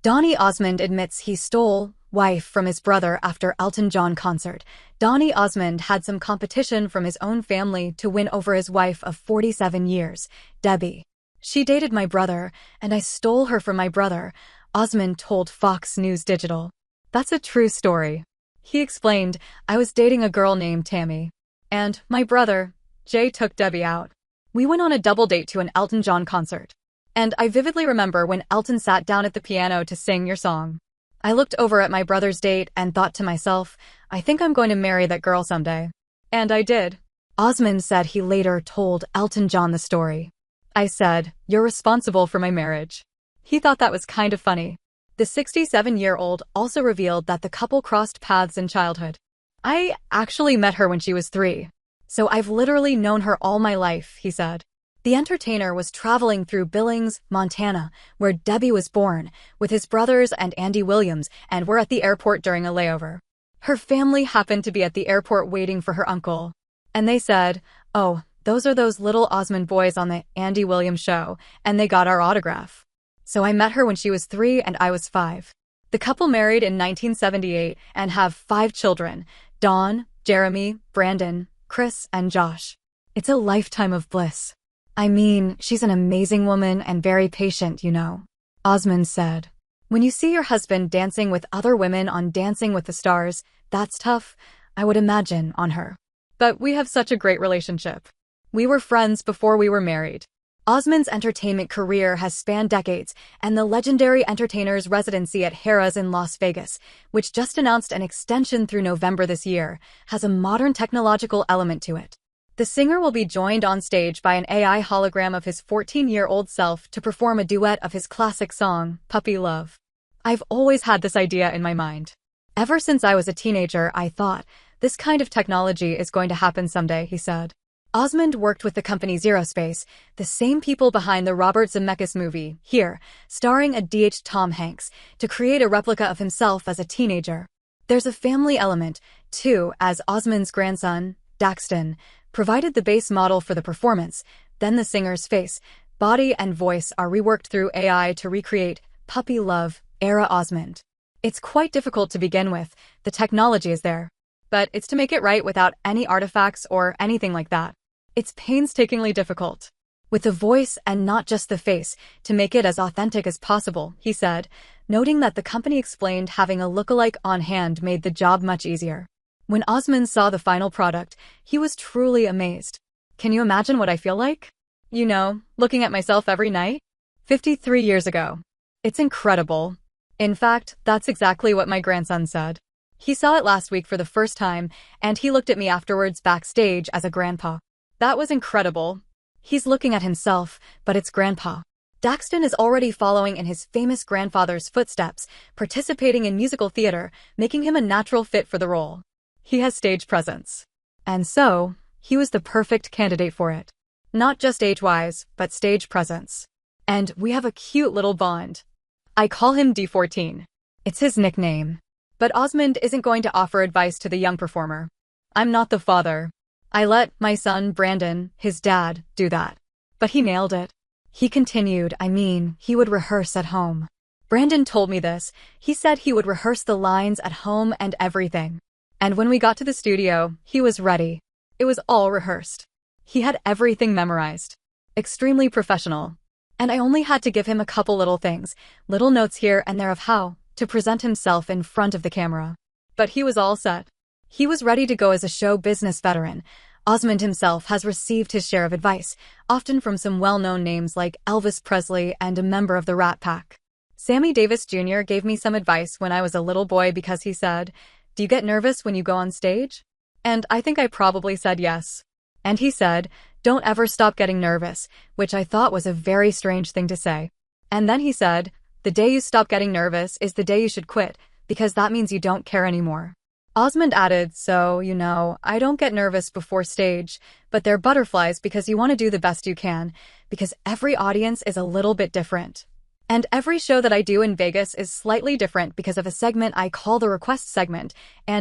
Donny Osmond admits he stole wife from his brother after Elton John concert. Donny Osmond had some competition from his own family to win over his wife of 47 years, Debbie. She dated my brother, and I stole her from my brother, Osmond told Fox News Digital. That's a true story. He explained, I was dating a girl named Tammy. And my brother, Jay, took Debbie out. We went on a double date to an Elton John concert. And I vividly remember when Elton sat down at the piano to sing your song. I looked over at my brother's date and thought to myself, I think I'm going to marry that girl someday. And I did. Osmond said he later told Elton John the story. I said, you're responsible for my marriage. He thought that was kind of funny. The 67-year-old also revealed that the couple crossed paths in childhood. I actually met her when she was 3. So I've literally known her all my life, he said. The entertainer was traveling through Billings, Montana, where Debbie was born, with his brothers and Andy Williams, and were at the airport during a layover. Her family happened to be at the airport waiting for her uncle. And they said, oh, those are those little Osmond boys on the Andy Williams show, and they got our autograph. So I met her when she was 3 and I was 5. The couple married in 1978 and have 5 children, Dawn, Jeremy, Brandon, Chris, and Josh. It's a lifetime of bliss. I mean, she's an amazing woman and very patient, you know. Osmond said. When you see your husband dancing with other women on Dancing with the Stars, that's tough, I would imagine, on her. But we have such a great relationship. We were friends before we were married. Osmond's entertainment career has spanned decades, and the legendary entertainer's residency at Harrah's in Las Vegas, which just announced an extension through November this year, has a modern technological element to it. The singer will be joined on stage by an AI hologram of his 14-year-old self to perform a duet of his classic song, Puppy Love. I've always had this idea in my mind. Ever since I was a teenager, I thought, this kind of technology is going to happen someday, he said. Osmond worked with the company Zerospace, the same people behind the Robert Zemeckis movie, Here, starring a DH Tom Hanks, to create a replica of himself as a teenager. There's a family element, too, as Osmond's grandson, Daxton, provided the base model for the performance. Then the singer's face, body, and voice are reworked through AI to recreate Puppy Love era Osmond. It's quite difficult to begin with, the technology is there. But it's to make it right without any artifacts or anything like that. It's painstakingly difficult. With the voice and not just the face, to make it as authentic as possible, he said, noting that the company explained having a lookalike on hand made the job much easier. When Osmond saw the final product, he was truly amazed. Can you imagine what I feel like? You know, looking at myself every night? 53 years ago. It's incredible. In fact, that's exactly what my grandson said. He saw it last week for the first time, and he looked at me afterwards backstage as a grandpa. That was incredible. He's looking at himself, but it's grandpa. Daxton is already following in his famous grandfather's footsteps, participating in musical theater, making him a natural fit for the role. He has stage presence. And so, he was the perfect candidate for it. Not just age-wise, but stage presence. And we have a cute little bond. I call him D14. It's his nickname. But Osmond isn't going to offer advice to the young performer. I'm not the father. I let my son, Brandon, his dad, do that. But he nailed it. He continued, he would rehearse at home. Brandon told me this. He said he would rehearse the lines at home and everything. And when we got to the studio, he was ready. It was all rehearsed. He had everything memorized. Extremely professional. And I only had to give him a couple little things, little notes here and there of how to present himself in front of the camera. But he was all set. He was ready to go as a show business veteran. Osmond himself has received his share of advice, often from some well-known names like Elvis Presley and a member of the Rat Pack. Sammy Davis Jr. gave me some advice when I was a little boy because he said, "Do you get nervous when you go on stage?" And I think I probably said yes. And he said, "Don't ever stop getting nervous," which I thought was a very strange thing to say. And then he said, "The day you stop getting nervous is the day you should quit, because that means you don't care anymore." Osmond added, "So, you know, I don't get nervous before stage, but they're butterflies because you want to do the best you can, because every audience is a little bit different. And every show that I do in Vegas is slightly different because of a segment I call the request segment, and